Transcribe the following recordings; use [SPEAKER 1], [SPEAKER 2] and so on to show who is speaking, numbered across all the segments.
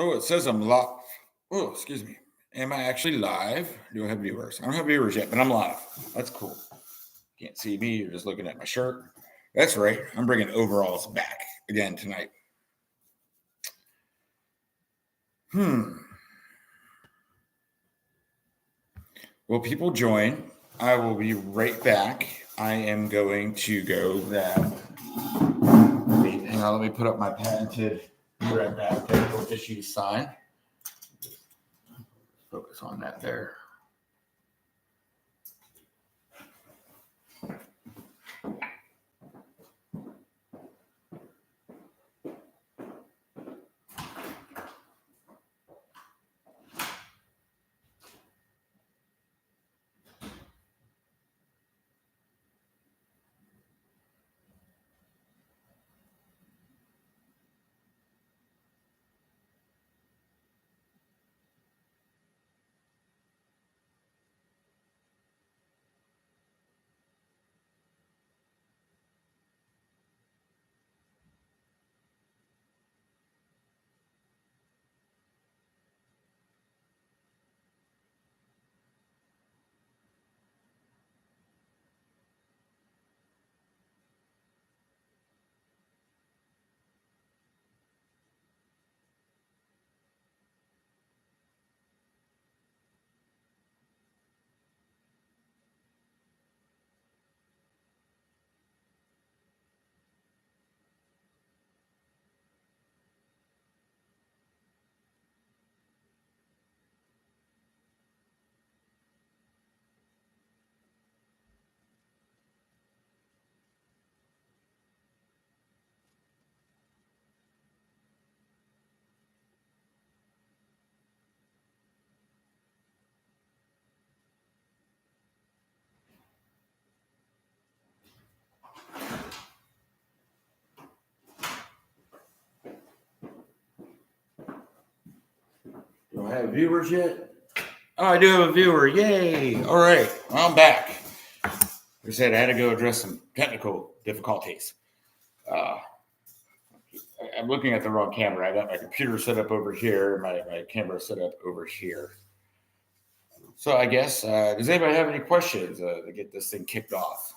[SPEAKER 1] Oh, it says I'm live. Oh, excuse me. Am I actually live? Do I have viewers? I don't have viewers yet, but I'm live. That's cool. Can't see me. You're just looking at my shirt. That's right. I'm bringing overalls back again tonight. Will people join? I will be right back. I am going to go grab. Wait, hang on. Let me put up my patented red medical issue sign. Focus on that there. Do I have viewers yet? Oh, I do have a viewer. Yay. All right. I'm back. Like I said, I had to go address some technical difficulties. I'm looking at the wrong camera. I got my computer set up over here, my camera set up over here. So I guess, does anybody have any questions to get this thing kicked off?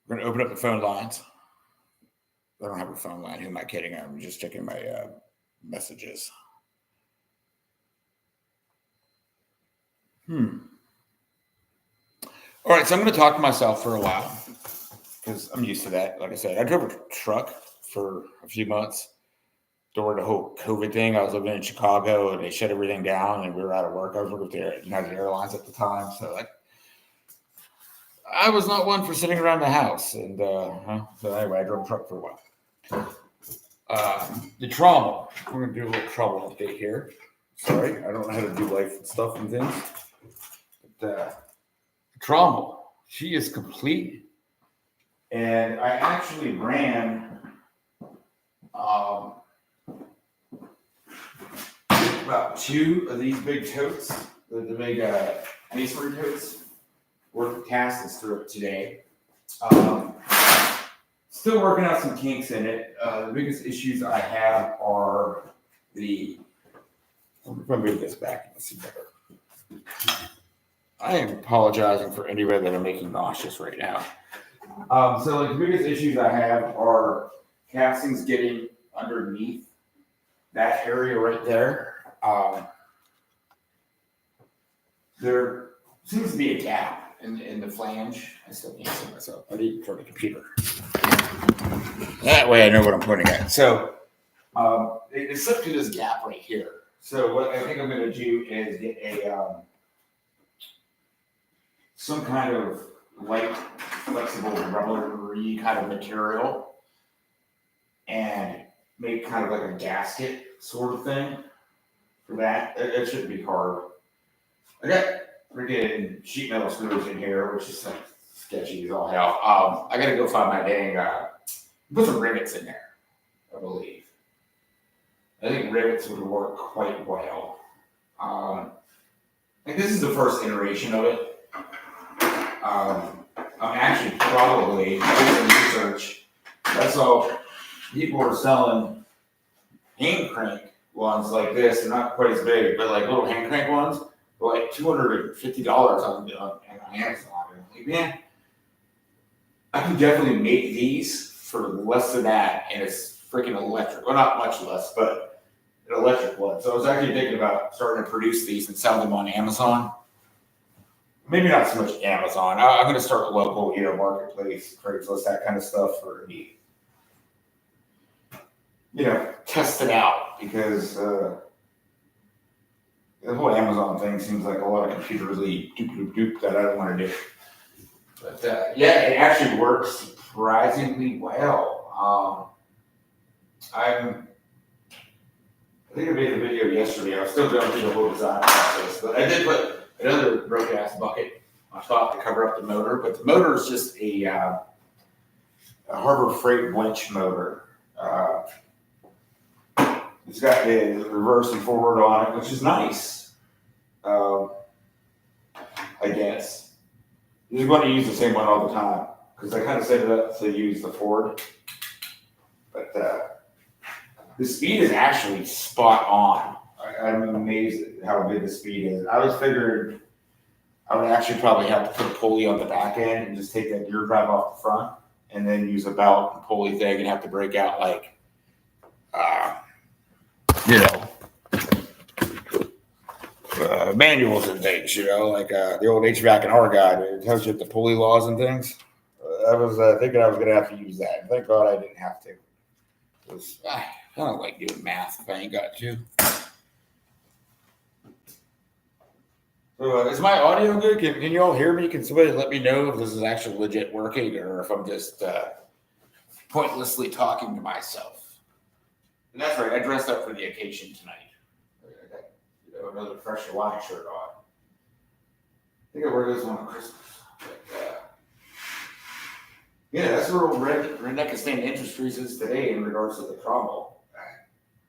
[SPEAKER 1] We're going to open up the phone lines. I don't have a phone line. Who am I kidding? I'm just checking my messages. All right, so I'm going to talk to myself for a while because I'm used to that. Like I said, I drove a truck for a few months during the whole COVID thing. I was living in Chicago and they shut everything down and we were out of work. I was working with the United Airlines at the time. So I was not one for sitting around the house. And so anyway, I drove a truck for a while. The trauma. We're going to do a little trauma update here. Sorry, I don't know how to do life and stuff and things. But trauma, she is complete. And I actually ran about 2 of these big totes, the big masonry totes, worth of castings through it today. Still working out some kinks in it. The biggest issues I have are the. If I move this back, let's see better. I am apologizing for anybody that I'm making nauseous right now. So like the biggest issues I have are castings getting underneath that area right there. There seems to be a gap in the flange. I still can't see myself. I need to turn the computer. That way I know what I'm pointing at. So it slipped through this gap right here. So what I think I'm going to do is get a some kind of light, flexible, rubbery kind of material and make kind of like a gasket sort of thing for that. It shouldn't be hard. I got freaking sheet metal screws in here, which is like sketchy as all hell. I got to go find my dang, put some rivets in there, I believe. I think rivets would work quite well. I think this is the first iteration of it. I'm actually probably doing research That's all. People are selling hand crank ones like this. They're not quite as big, but like little hand crank ones, for like $250 on Amazon. And I'm like, man, I can definitely make these for less than that, and it's freaking electric. Well, not much less, but an electric one. So I was actually thinking about starting to produce these and sell them on Amazon. Maybe not so much Amazon. I'm going to start a local, marketplace, Craigslist, that kind of stuff for me. Test it out because the whole Amazon thing seems like a lot of computerly doop that I don't want to do. But yeah, it actually works surprisingly well. I think I made a video yesterday. I was still going through the whole design process, but I did put another broke ass bucket on top to cover up the motor. But the motor is just a Harbor Freight winch motor. It's got the reverse and forward on it, which is nice. I guess. You're going to use the same one all the time because I kind of set it up to use the Ford. But the speed is actually spot on. I'm amazed at how good the speed is. I was figuring I would actually probably have to put a pulley on the back end and just take that gear drive off the front and then use a belt and pulley thing and have to break out like, manuals and things, like the old HVAC and R guide. It tells you the pulley laws and things. I was thinking I was going to have to use that. Thank God I didn't have to. I don't like doing math if I ain't got to. So is my audio good? Can you all hear me? Can somebody let me know if this is actually legit working or if I'm just pointlessly talking to myself? And that's right. I dressed up for the occasion tonight. I got another fresh Hawaiian shirt on. I think I wear this one on Christmas. But, yeah, that's where Redneckistan Industries is today in regards to the trommel.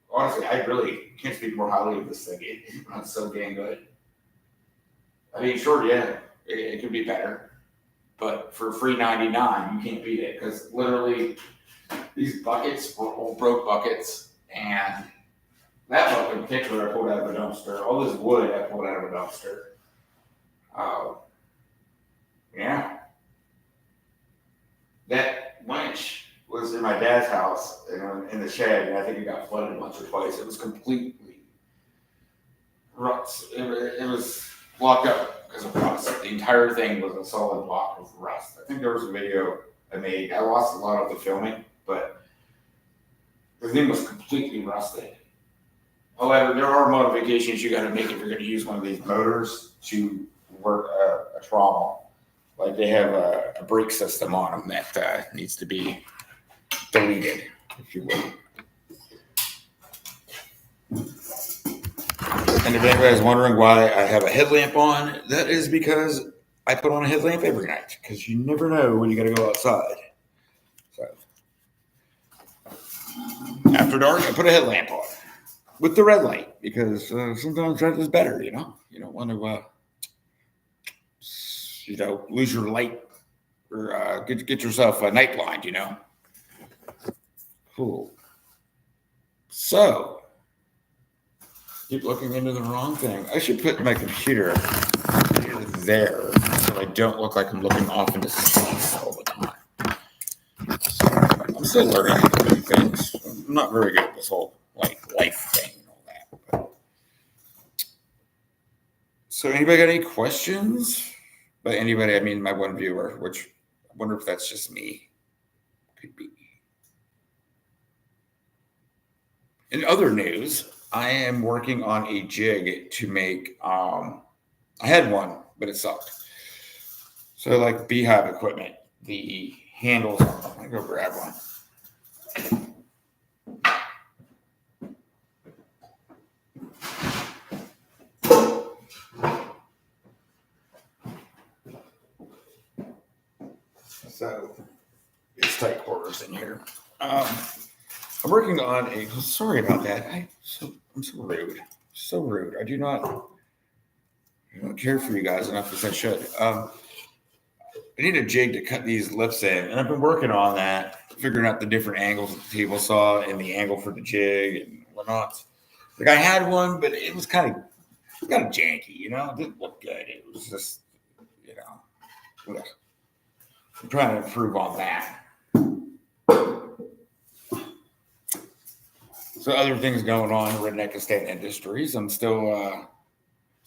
[SPEAKER 1] Honestly, I really can't speak more highly of this thing. It runs so dang good. I mean, sure, yeah, it could be better. But for $3.99, you can't beat it because literally these buckets were old broke buckets. And that bucket in particular I pulled out of a dumpster. All this wood I pulled out of a dumpster. Yeah. That winch was in my dad's house in the shed, and I think it got flooded once or twice. It was completely rust. It was locked up because of rust. The entire thing was a solid block of rust. I think there was a video I made. I lost a lot of the filming, but the thing was completely rusted. However, there are modifications you got to make if you're going to use one of these motors to work a trommel. Like they have a brake system on them that needs to be deleted, if you will. And if anybody's wondering why I have a headlamp on, that is because I put on a headlamp every night because you never know when you got to go outside. So after dark, I put a headlamp on with the red light because sometimes red is better. You don't want to lose your light or get yourself a night blind. Cool. So keep looking into the wrong thing. I should put my computer there so I don't look like I'm looking off into space all the time. So I'm still learning new things. I'm not very good at this whole life thing and all that. But. So anybody got any questions? By anybody, I mean my one viewer, which I wonder if that's just me. Could be. In other news, I am working on a jig to make, I had one, but it sucked. So like beehive equipment, the handles, I'm going to go grab one. So it's tight quarters in here. I'm working on sorry about that. I'm so rude. So rude. I don't care for you guys enough as I should. I need a jig to cut these lips in, and I've been working on that figuring out the different angles of the table saw and the angle for the jig and whatnot. Like I had one, but it was kind of janky, you know. It didn't look good. It was just, you know, ugh. I'm trying to improve on that. So other things going on in Redneckistan Industries. I'm still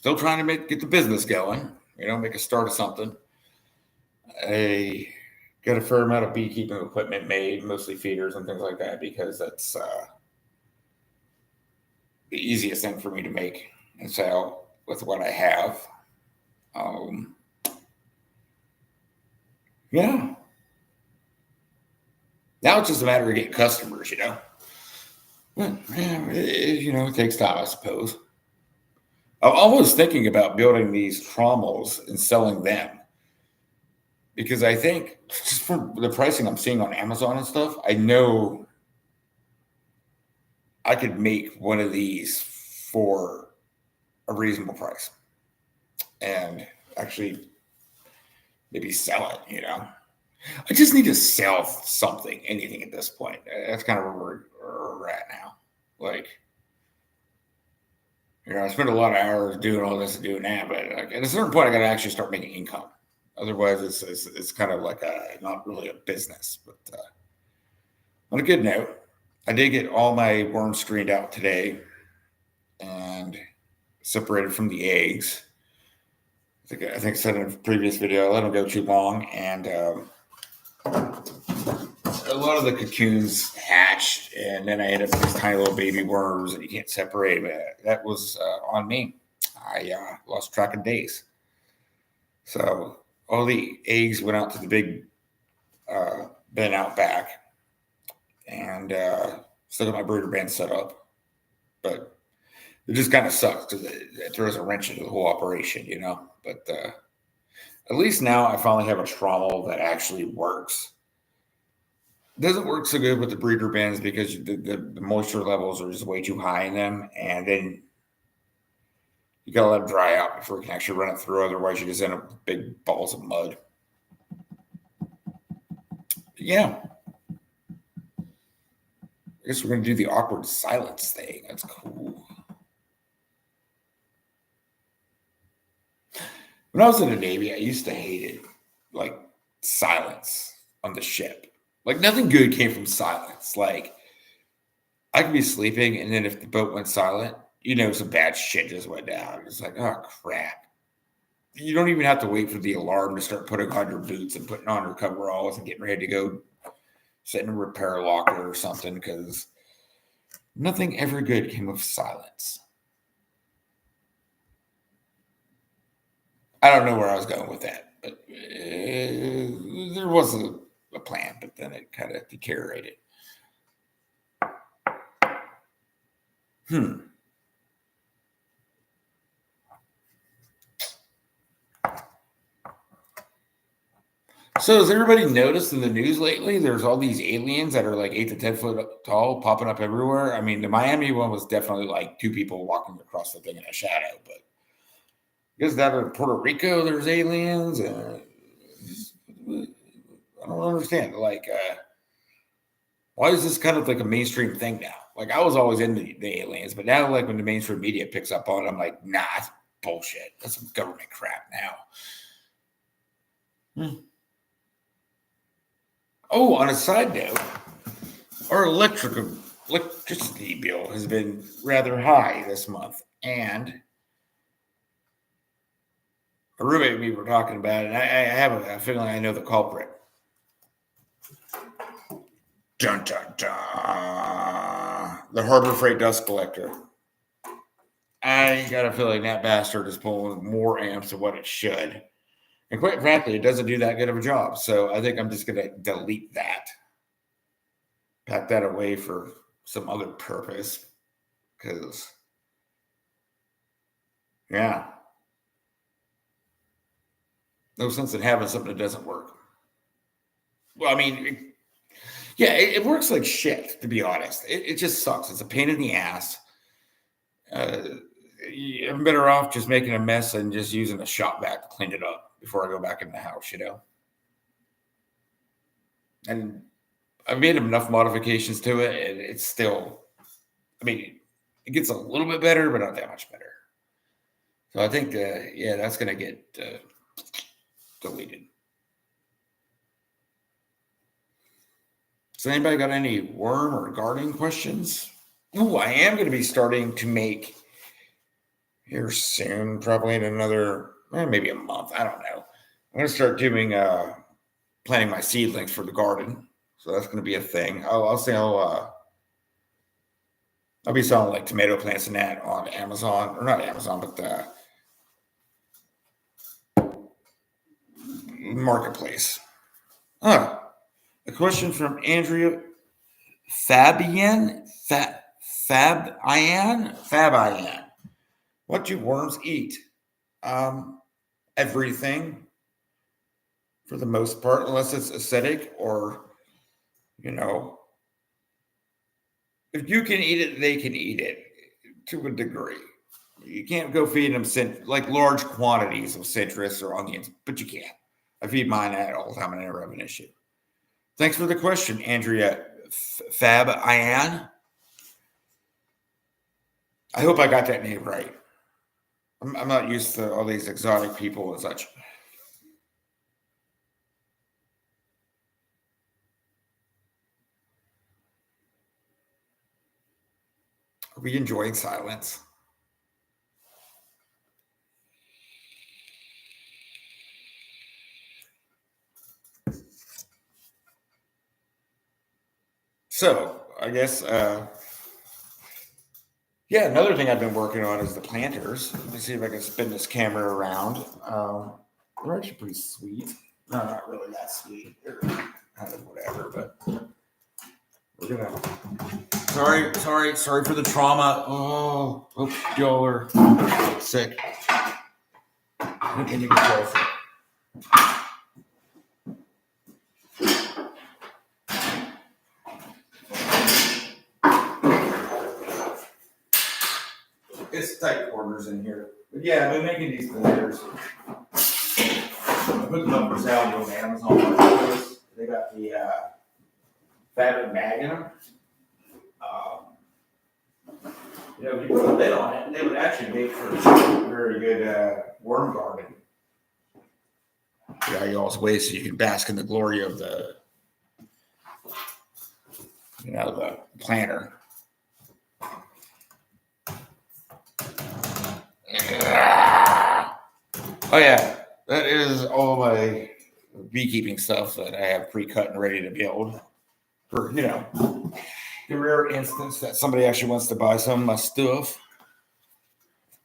[SPEAKER 1] trying to get the business going. You know, make a start of something. I got a fair amount of beekeeping equipment made, mostly feeders and things like that, because that's the easiest thing for me to make and sell with what I have. Yeah. Now it's just a matter of getting customers, you know. Well, yeah, it takes time, I suppose. I'm almost thinking about building these trommels and selling them because I think just for the pricing I'm seeing on Amazon and stuff, I know I could make one of these for a reasonable price and actually maybe sell it, you know. I just need to sell something, anything at this point. That's kind of where we're at now. Like, I spend a lot of hours doing all this and doing that, but like, at a certain point, I got to actually start making income. Otherwise, it's kind of like not really a business. But on a good note, I did get all my worms screened out today and separated from the eggs. I think I said in a previous video, I let them go too long, and a lot of the cocoons hatched, and then I ended up with these tiny little baby worms that you can't separate. But that was on me. I lost track of days. So all the eggs went out to the big bin out back, and still got my breeder band set up. But it just kind of sucks because it throws a wrench into the whole operation, you know. But at least now I finally have a trommel that actually works. It doesn't work so good with the breeder bins because the moisture levels are just way too high in them, and then you gotta let it dry out before you can actually run it through. Otherwise, you just end up with big balls of mud. Yeah. I guess we're gonna do the awkward silence thing. That's cool. When I was in the Navy, I used to hate it, like silence on the ship. Like nothing good came from silence. Like I could be sleeping, and then if the boat went silent, some bad shit just went down. It's like, oh crap. You don't even have to wait for the alarm to start putting on your boots and putting on your coveralls and getting ready to go sit in a repair locker or something, because nothing ever good came of silence. I don't know where I was going with that, but there was a plan, but then it kind of deteriorated. So has everybody noticed in the news lately, there's all these aliens that are like 8 to 10 foot tall popping up everywhere? I mean, the Miami one was definitely like two people walking across the thing in a shadow, but I guess that in Puerto Rico, there's aliens. I don't understand. Like, why is this kind of like a mainstream thing now? Like, I was always into the aliens, but now, like, when the mainstream media picks up on it, I'm like, nah, it's bullshit. That's some government crap now. Oh, on a side note, our electricity bill has been rather high this month, and a roommate and me were talking about it, and I have a feeling I know the culprit. Dun, dun, dun. The Harbor Freight dust collector. I got a feeling that bastard is pulling more amps than what it should. And quite frankly, it doesn't do that good of a job. So I think I'm just going to delete that. Pack that away for some other purpose. Because, yeah. No sense in having something that doesn't work. Well, I mean, it works like shit, to be honest. It just sucks. It's a pain in the ass. I'm better off just making a mess and just using a shop vac to clean it up before I go back in the house, And I've made enough modifications to it, and it's still, I mean, it gets a little bit better, but not that much better. So I think, yeah, that's going to get deleted. So anybody got any worm or gardening questions? Ooh, I am going to be starting to make here soon, probably in another, maybe a month. I don't know. I'm going to start doing planting my seedlings for the garden. So that's going to be a thing. I'll be selling like tomato plants and that on Amazon, or not Amazon, but the marketplace. A question from Andrea Fabian. Fabian. What do worms eat? Everything, for the most part, unless it's acidic or, if you can eat it, they can eat it to a degree. You can't go feed them like large quantities of citrus or onions, but you can. I feed mine that all the time and I never have an issue. Thanks for the question, Andrea Fabian. I hope I got that name right. I'm not used to all these exotic people and such. Are we enjoying silence? So I guess, yeah, another thing I've been working on is the planters. Let me see if I can spin this camera around. They're actually pretty sweet. No, not really that sweet. They're kind of whatever, but we're gonna. Sorry for the trauma. Oh, hope y'all are sick. I think you can go for it. It's tight quarters in here. But yeah, I've been making these blenders. I put them up for sale on Amazon. They got the Fab and Magnum. If you put a lid on it, they would actually make for a very good worm garden. Yeah, y'all's ways so you can bask in the glory of the planter. Oh yeah, that is all my beekeeping stuff that I have pre-cut and ready to build. For the rare instance that somebody actually wants to buy some of my stuff.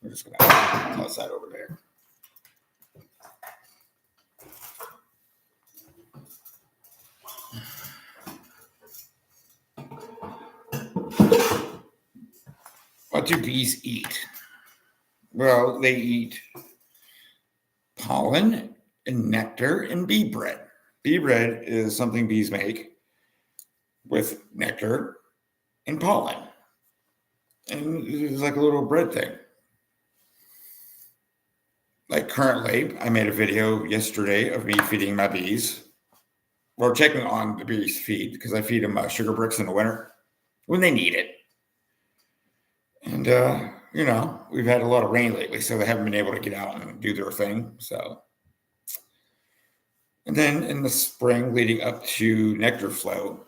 [SPEAKER 1] I'm just gonna toss that over there. What do bees eat? Well, they eat pollen and nectar and bee bread. Bee bread is something bees make with nectar and pollen. And it's like a little bread thing. Like currently, I made a video yesterday of me feeding my bees. Well, checking on the bees' feed because I feed them sugar bricks in the winter when they need it. And, we've had a lot of rain lately, so they haven't been able to get out and do their thing. So, and then in the spring leading up to nectar flow,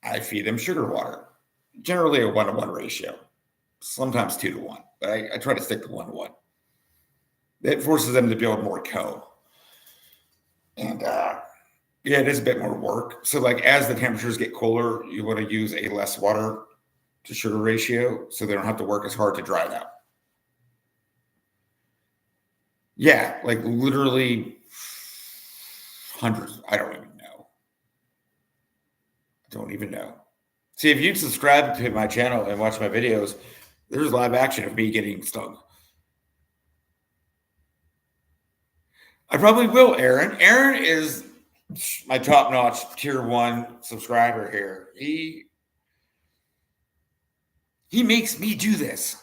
[SPEAKER 1] I feed them sugar water, generally a 1-to-1 ratio, sometimes 2-to-1, but I try to stick to 1-to-1. It forces them to build more comb. And, yeah, it is a bit more work. So like as the temperatures get cooler, you want to use a less water to sugar ratio so they don't have to work as hard to dry it out. Yeah, like literally hundreds. I don't even know. See, if you subscribe to my channel and watch my videos, there's live action of me getting stung. I probably will, Aaron. Aaron is my top-notch tier 1 subscriber here. He makes me do this.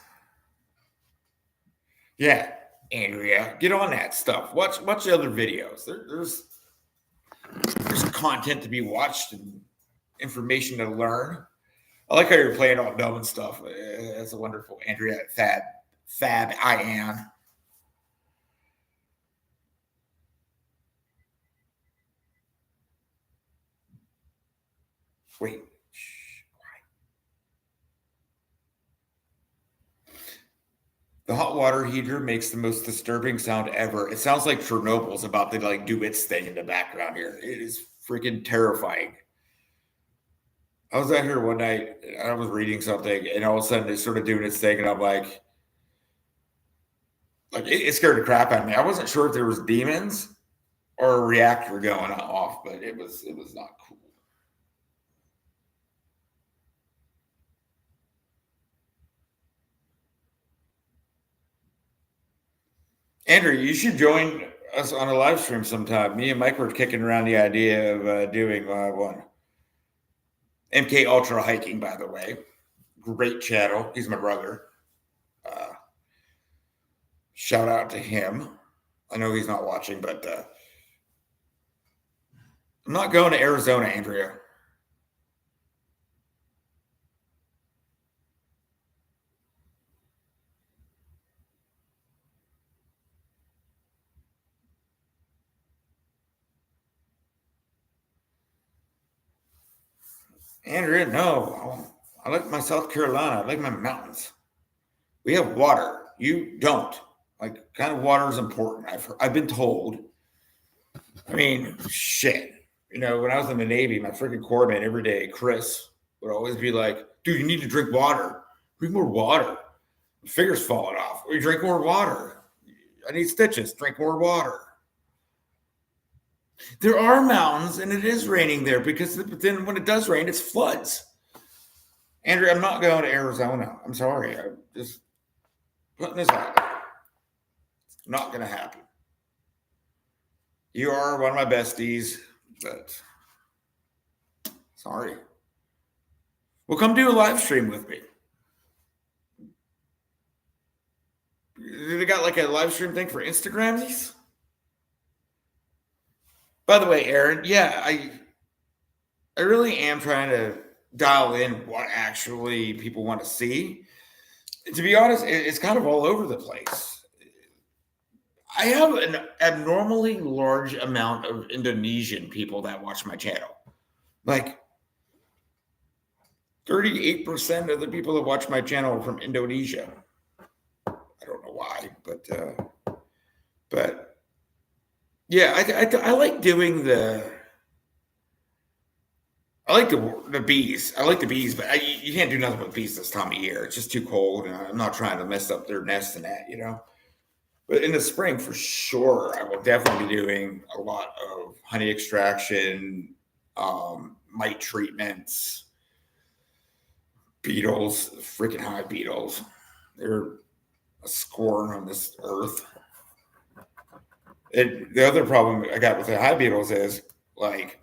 [SPEAKER 1] Yeah, Andrea, get on that stuff. Watch the other videos. There's content to be watched and information to learn. I like how you're playing all dumb and stuff. That's a wonderful Andrea Fab I am. Wait. The hot water heater makes the most disturbing sound ever. It sounds like Chernobyl's about to like do its thing in the background here. It is freaking terrifying. I was out here one night, I was reading something, and all of a sudden it started doing its thing, and I'm like it scared the crap out of me. I wasn't sure if there was demons or a reactor going off, but it was not cool. Andrew, you should join us on a live stream sometime. Me and Mike were kicking around the idea of doing one. MK Ultra hiking, by the way. Great channel. He's my brother. Shout out to him. I know he's not watching, but I'm not going to Arizona, Andrea. Andrea, no. I like my South Carolina. I like my mountains. We have water. You don't. Like, kind of water is important. I've been told. I mean, shit. You know, when I was in the Navy, my freaking corpsman every day, Chris, would always be like, dude, you need to drink water. Drink more water. My finger's falling off. We drink more water. I need stitches. Drink more water. There are mountains, and it is raining there because then when it does rain, it's floods. Andrew, I'm not going to Arizona. I'm sorry. I'm just putting this out there. It's not going to happen. You are one of my besties, but sorry. Well, come do a live stream with me. They got like a live stream thing for Instagrams? By the way, Aaron, yeah, I really am trying to dial in what actually people want to see. To be honest, it's kind of all over the place. I have an abnormally large amount of Indonesian people that watch my channel. Like 38% of the people that watch my channel are from Indonesia. I don't know why, but yeah, I like doing I like the bees. I like the bees, but you can't do nothing with bees this time of year. It's just too cold, and I'm not trying to mess up their nest and that, you know. But in the spring, for sure, I will definitely be doing a lot of honey extraction, mite treatments, beetles, freaking hive beetles. They're a scorn on this earth. The other problem I got with the hive beetles is like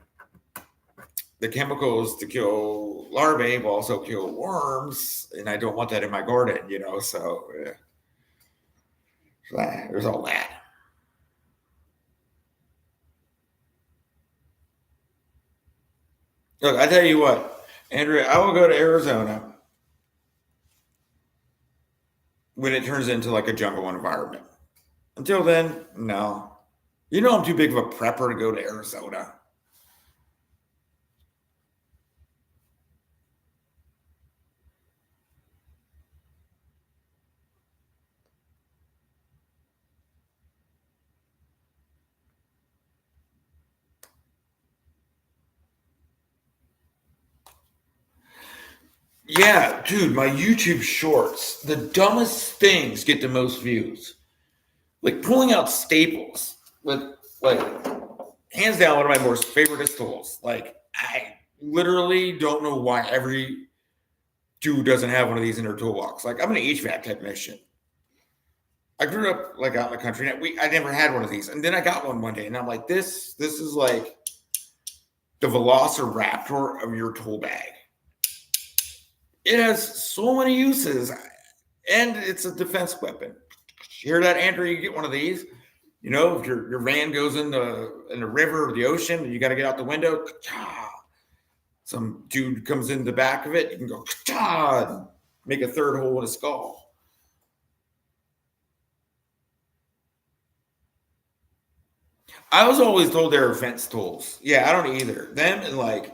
[SPEAKER 1] the chemicals to kill larvae will also kill worms, and I don't want that in my garden, you know. So there's all that. Look, I tell you what, Andrea, I will go to Arizona when it turns into like a jungle environment. Until then, no. You know I'm too big of a prepper to go to Arizona. Yeah, dude, my YouTube shorts, the dumbest things get the most views. Like pulling out staples with like hands down one of my most favorite tools. Like I literally don't know why every dude doesn't have one of these in their toolbox. Like I'm an HVAC technician. I grew up like out in the country. I never had one of these, and then I got one day, and I'm like, this is like the Velociraptor of your tool bag. It has so many uses, and it's a defense weapon. You hear that, Andrew? You get one of these. You know, if your van goes in the river or the ocean, and you got to get out the window.
[SPEAKER 2] Some dude comes in the back of it, you can go, and make a third hole in a skull. I was always told they were fence tools. Yeah, I don't either. Them and like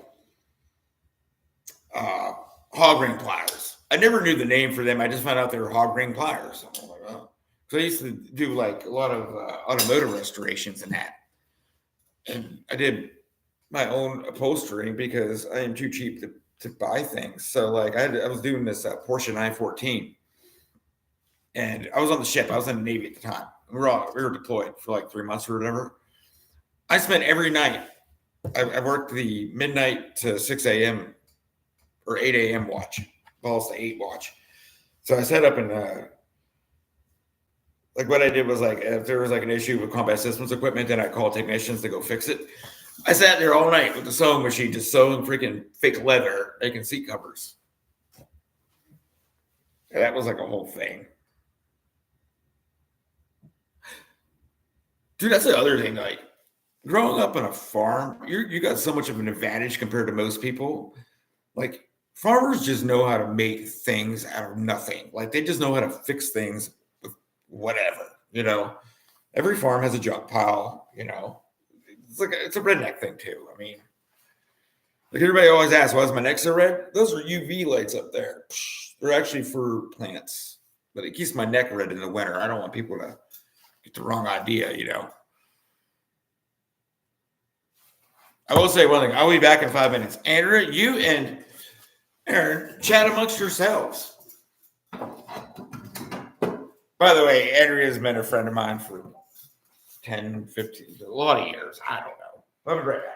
[SPEAKER 2] uh, hog ring pliers. I never knew the name for them. I just found out they were hog ring pliers. I'm like, oh. So I used to do like a lot of automotive restorations and that. And I did my own upholstery because I am too cheap to buy things. So like I was doing this Porsche 914, and I was on the ship. I was in the Navy at the time. We were deployed for like 3 months or whatever. I spent every night. I worked the midnight to 6 a.m. or 8 a.m. watch, balls to 8 watch. So I set up and like what I did was like if there was like an issue with combat systems equipment, then I called technicians to go fix it. I sat there all night with the sewing machine, just sewing freaking fake leather, making seat covers. And that was like a whole thing. Dude, that's the other thing. Like growing up on a farm, you got so much of an advantage compared to most people. Like farmers just know how to make things out of nothing. Like they just know how to fix things with whatever, you know. Every farm has a junk pile, you know. It's a redneck thing too. I mean, like everybody always asks, why is my neck so red? Those are UV lights up there. They're actually for plants, but it keeps my neck red in the winter. I don't want people to get the wrong idea, you know. I will say one thing. I'll be back in 5 minutes. Andrea, you and Aaron, chat amongst yourselves. By the way, Andrea's been a friend of mine for 10, 15, a lot of years. I don't know. I'll be right back.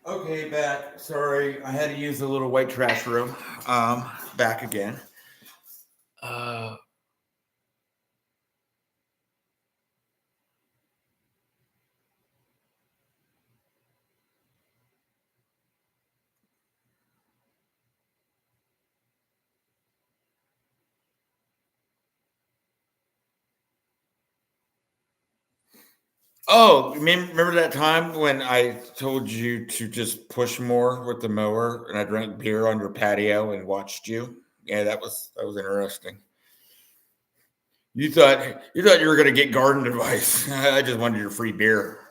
[SPEAKER 2] Okay, back. Sorry, I had to use the little white trash room. Back again. Oh, remember that time when I told you to just push more with the mower and I drank beer on your patio and watched you? Yeah, that was interesting. You thought you were gonna get garden advice. I just wanted your free beer.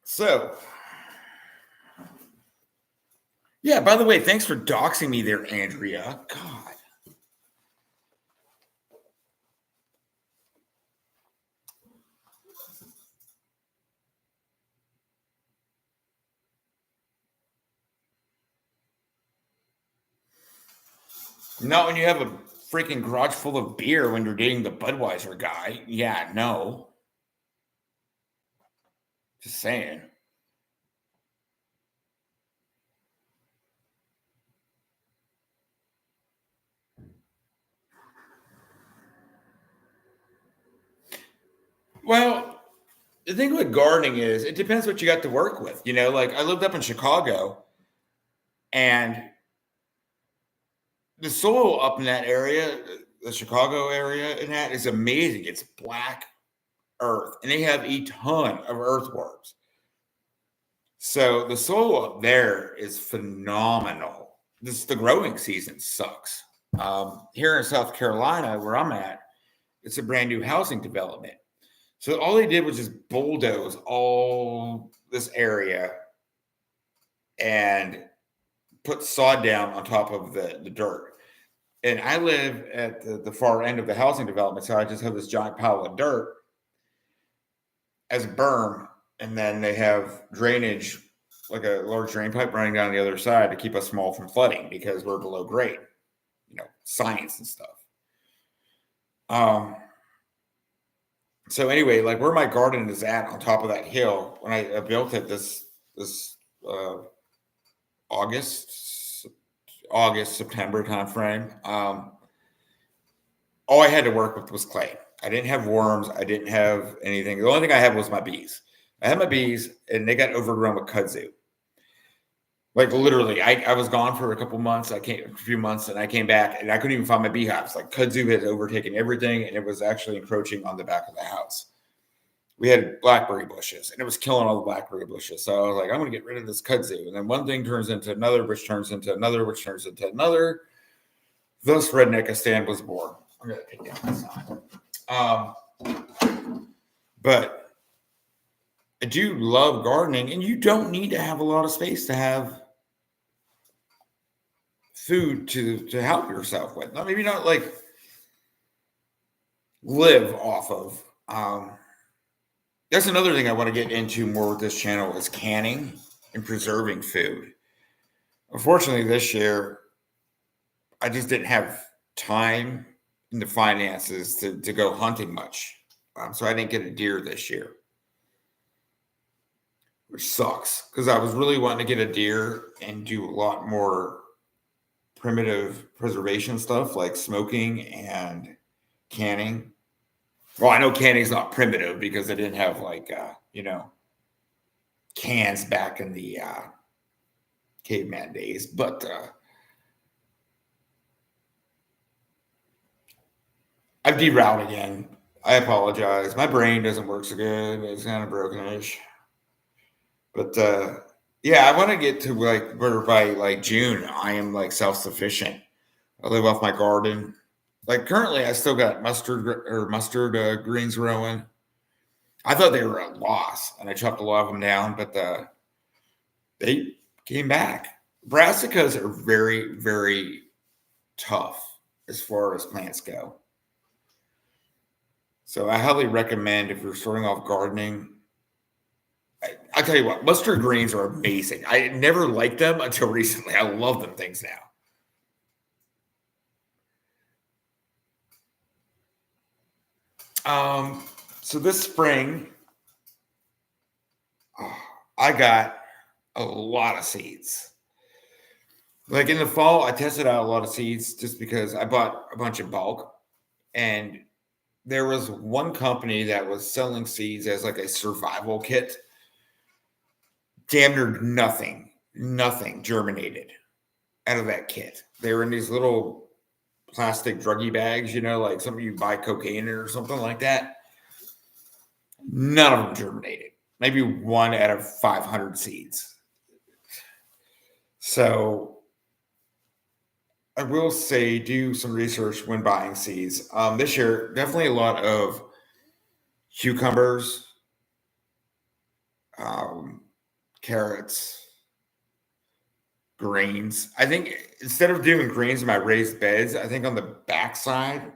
[SPEAKER 2] So yeah, by the way, thanks for doxing me there, Andrea. God. Not when you have a freaking garage full of beer when you're dating the Budweiser guy. Yeah, no. Just saying. Well, the thing with gardening is it depends what you got to work with. Like I lived up in Chicago and the soil up in that area, the Chicago area, and that is amazing. It's black earth, and they have a ton of earthworms. So the soil up there is phenomenal. The growing season sucks. Here in South Carolina, where I'm at, it's a brand new housing development. So all they did was just bulldoze all this area and put sod down on top of the dirt. And I live at the far end of the housing development, so I just have this giant pile of dirt as a berm, and then they have drainage, like a large drain pipe running down the other side to keep us small from flooding because we're below grade, science and stuff. So anyway, like where my garden is at on top of that hill, when I built it this uh, August, September timeframe, all I had to work with was clay. I didn't have worms. I didn't have anything. The only thing I had was my bees. I had my bees, and they got overgrown with kudzu. Like literally, I was gone for a couple months. A few months, and I came back, and I couldn't even find my beehives. Like kudzu had overtaken everything, and it was actually encroaching on the back of the house. We had blackberry bushes, and it was killing all the blackberry bushes. So I was like, I'm going to get rid of this kudzu. And then one thing turns into another, which turns into another, which turns into another. Thus, Redneckistan was born. I'm going to take down my sign. But I do love gardening, and you don't need to have a lot of space to have food to help yourself with. Now, maybe not like live off of. That's another thing I want to get into more with this channel is canning and preserving food. Unfortunately, this year, I just didn't have time and the finances to go hunting much. So I didn't get a deer this year, which sucks because I was really wanting to get a deer and do a lot more primitive preservation stuff like smoking and canning. Well, I know canning's not primitive because they didn't have like, cans back in the caveman days, but I've derailed again. I apologize. My brain doesn't work so good. It's kind of brokenish. But yeah, I want to get to like where by like June I am like self-sufficient. I live off my garden. Like currently, I still got mustard greens growing. I thought they were a loss, and I chopped a lot of them down, but they came back. Brassicas are very, very tough as far as plants go. So I highly recommend if you're starting off gardening. I'll tell you what, mustard greens are amazing. I never liked them until recently. I love them things now. So this spring, I got a lot of seeds. Like in the fall, I tested out a lot of seeds just because I bought a bunch in bulk. And there was one company that was selling seeds as like a survival kit. Damn near nothing germinated out of that kit. They were in these little plastic druggie bags, like something you buy cocaine in or something like that. None of them germinated. Maybe 1 out of 500 seeds. So I will say do some research when buying seeds. This year, definitely a lot of cucumbers, carrots, greens. I think instead of doing greens in my raised beds, I think on the backside,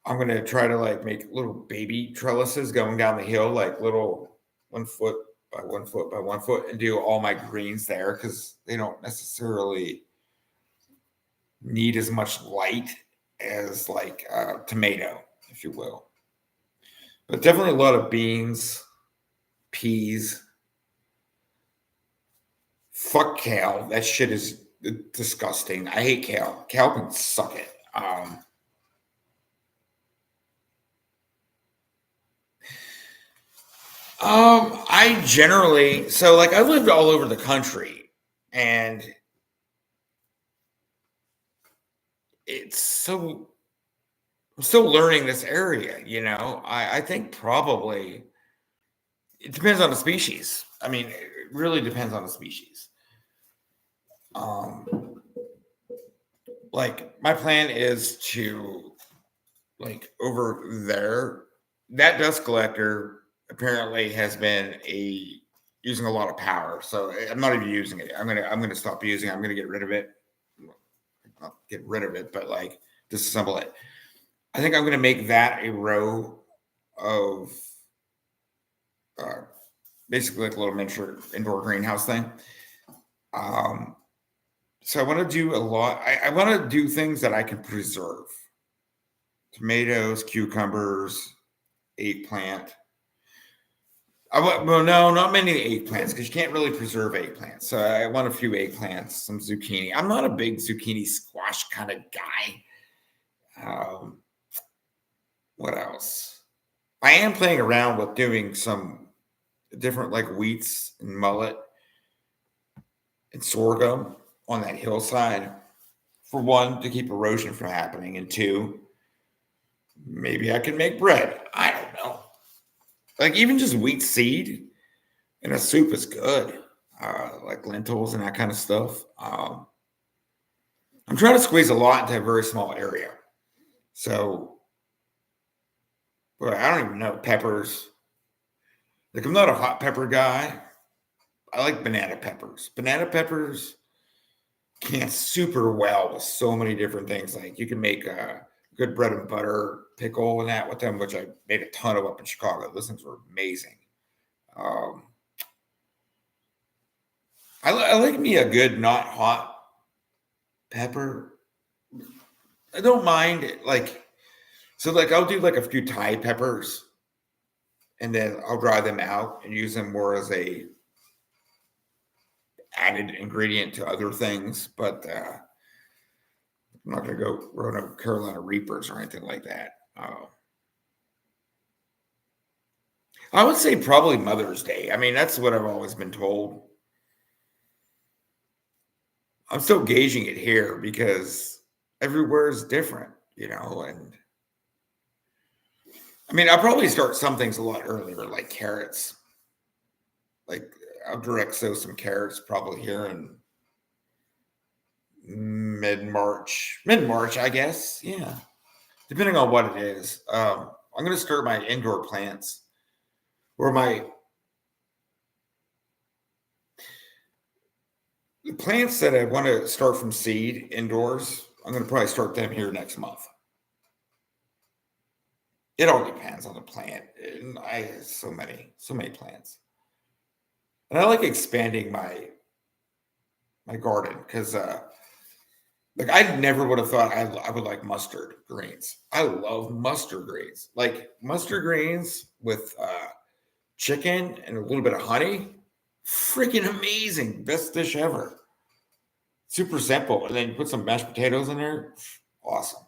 [SPEAKER 2] I'm gonna try to like make little baby trellises going down the hill, like little 1 foot by 1 foot by 1 foot, and do all my greens there because they don't necessarily need as much light as like tomato, if you will. But definitely a lot of beans, peas. Fuck kale. That shit is disgusting. I hate kale. Kale can suck it. I generally like I lived all over the country, and I'm still learning this area. I think probably it depends on the species. I mean, it really depends on the species. Like my plan is to like over there, that dust collector apparently has been using a lot of power. So I'm not even using it. I'm gonna stop using it. I'm gonna get rid of it. Not get rid of it, but like disassemble it. I think I'm gonna make that a row of basically like a little miniature indoor greenhouse thing. So I want to do a lot. I want to do things that I can preserve: tomatoes, cucumbers, eggplant. Well, no, not many eggplants because you can't really preserve eggplants. So I want a few eggplants, some zucchini. I'm not a big zucchini squash kind of guy. What else? I am playing around with doing some different like wheats and mullet and sorghum on that hillside. For one, to keep erosion from happening, and two, maybe I can make bread. I don't know. Like even just wheat seed in a soup is good. Like lentils and that kind of stuff. I'm trying to squeeze a lot into a very small area. So, but I don't even know peppers. Like I'm not a hot pepper guy. I like banana peppers. Banana peppers can super well with so many different things. Like you can make a good bread and butter pickle and that with them, which I made a ton of up in Chicago. Those things were amazing. I like me a good not hot pepper. I don't mind it, like so like I'll do like a few Thai peppers and then I'll dry them out and use them more as a added ingredient to other things. But I'm not gonna go grow no Carolina Reapers or anything like that. I would say probably Mother's Day. I mean, that's what I've always been told. I'm still gauging it here because everywhere is different, and I mean, I'll probably start some things a lot earlier, like carrots. Like I'll direct sow some carrots probably here in mid March, I guess. Yeah, depending on what it is. I'm going to start my indoor plants or the plants that I want to start from seed indoors. I'm going to probably start them here next month. It all depends on the plant. And I have so many plants. And I like expanding my garden because like I never would have thought I would like mustard greens. I love mustard greens. Like mustard greens with chicken and a little bit of honey. Freaking amazing. Best dish ever. Super simple. And then you put some mashed potatoes in there. Awesome.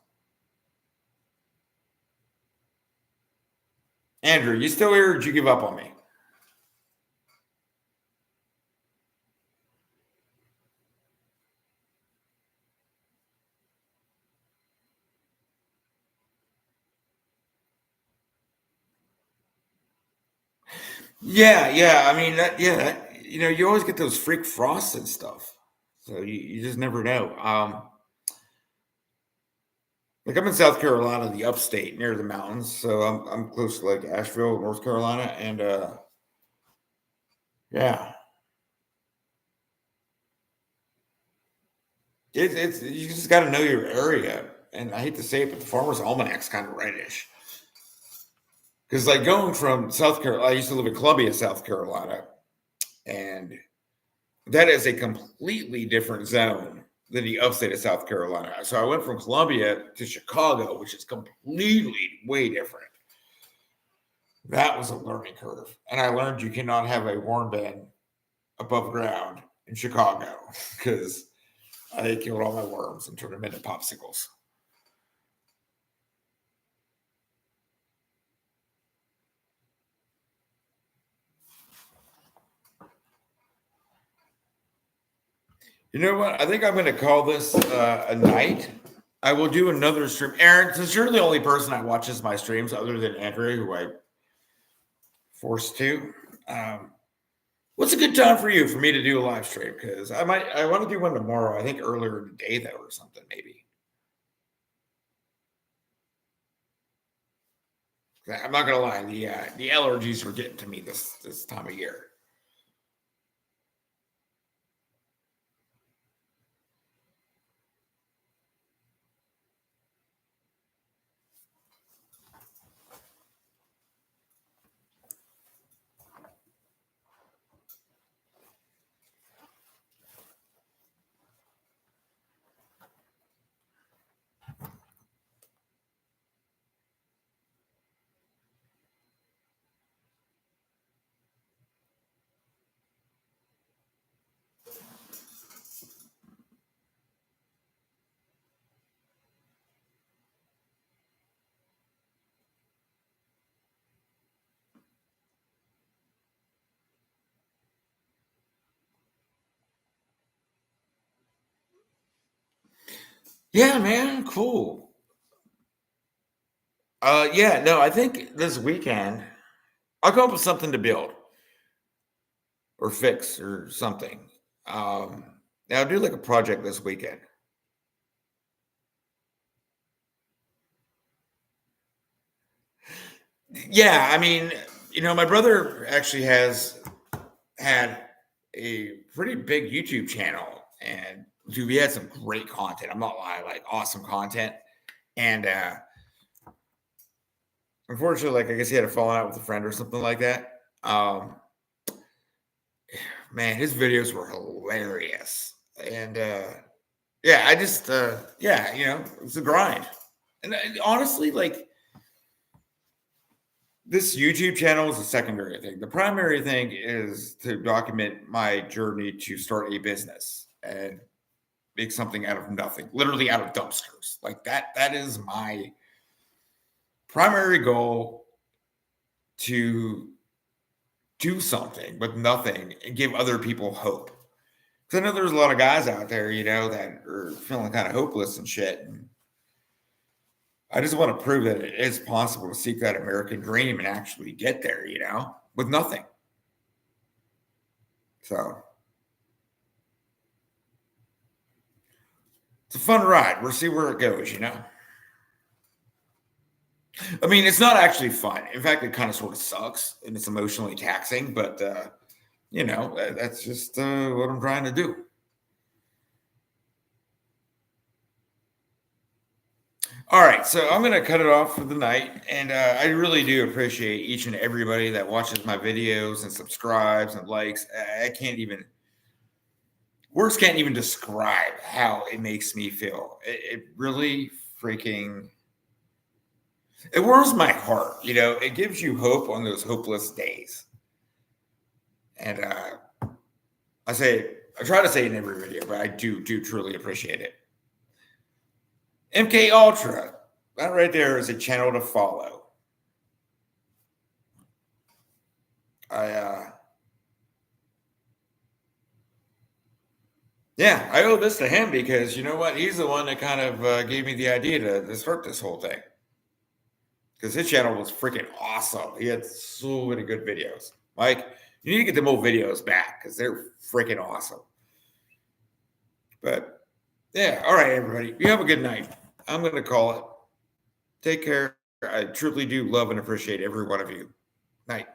[SPEAKER 2] Andrew, you still here or did you give up on me? Yeah. I mean, you always get those freak frosts and stuff. So you just never know. Like I'm in South Carolina, the upstate near the mountains. So I'm close to like Asheville, North Carolina. And yeah, it's you just got to know your area. And I hate to say it, but the Farmer's Almanac's kind of rightish. Because like going from South Carolina, I used to live in Columbia, South Carolina, and that is a completely different zone than the upstate of South Carolina. So I went from Columbia to Chicago, which is completely way different. That was a learning curve. And I learned you cannot have a worm bin above ground in Chicago because I killed all my worms and turned them into popsicles. You know what? I think I'm going to call this a night. I will do another stream. Aaron, since you're the only person that watches my streams other than Andrew, who I forced to, what's a good time for you for me to do a live stream? Because I want to do one tomorrow. I think earlier in the day though, or something maybe. I'm not gonna lie, the allergies are getting to me this time of year. Yeah, man, cool. Yeah, no, I think this weekend I'll come up with something to build or fix or something. Um, I'll do like a project this weekend. Yeah, I mean, my brother actually has had a pretty big YouTube channel, and dude, he had some great content. I'm not lying, like awesome content. And unfortunately, like I guess he had a falling out with a friend or something like that. Man, his videos were hilarious, and yeah, I just yeah, it's a grind. And honestly, like this YouTube channel is a secondary thing. The primary thing is to document my journey to start a business and make something out of nothing, literally out of dumpsters. Like that is my primary goal, to do something with nothing and give other people hope. Because I know there's a lot of guys out there, that are feeling kind of hopeless and shit. And I just want to prove that it is possible to seek that American dream and actually get there, with nothing. So it's a fun ride. We'll see where it goes. I mean, it's not actually fun. In fact, it kind of sort of sucks and it's emotionally taxing, but that's just what I'm trying to do. All right, so I'm gonna cut it off for the night, and I really do appreciate each and everybody that watches my videos and subscribes and likes. I can't even words can't even describe how it makes me feel. It really freaking it warms my heart. It gives you hope on those hopeless days, and I try to say it in every video, but I do truly appreciate it. MK Ultra, that right there is a channel to follow. Yeah, I owe this to him because you know what? He's the one that kind of gave me the idea to start this whole thing. Because his channel was freaking awesome. He had so many good videos. Mike, you need to get them old videos back because they're freaking awesome. But yeah, all right, everybody. You have a good night. I'm going to call it. Take care. I truly do love and appreciate every one of you. Night.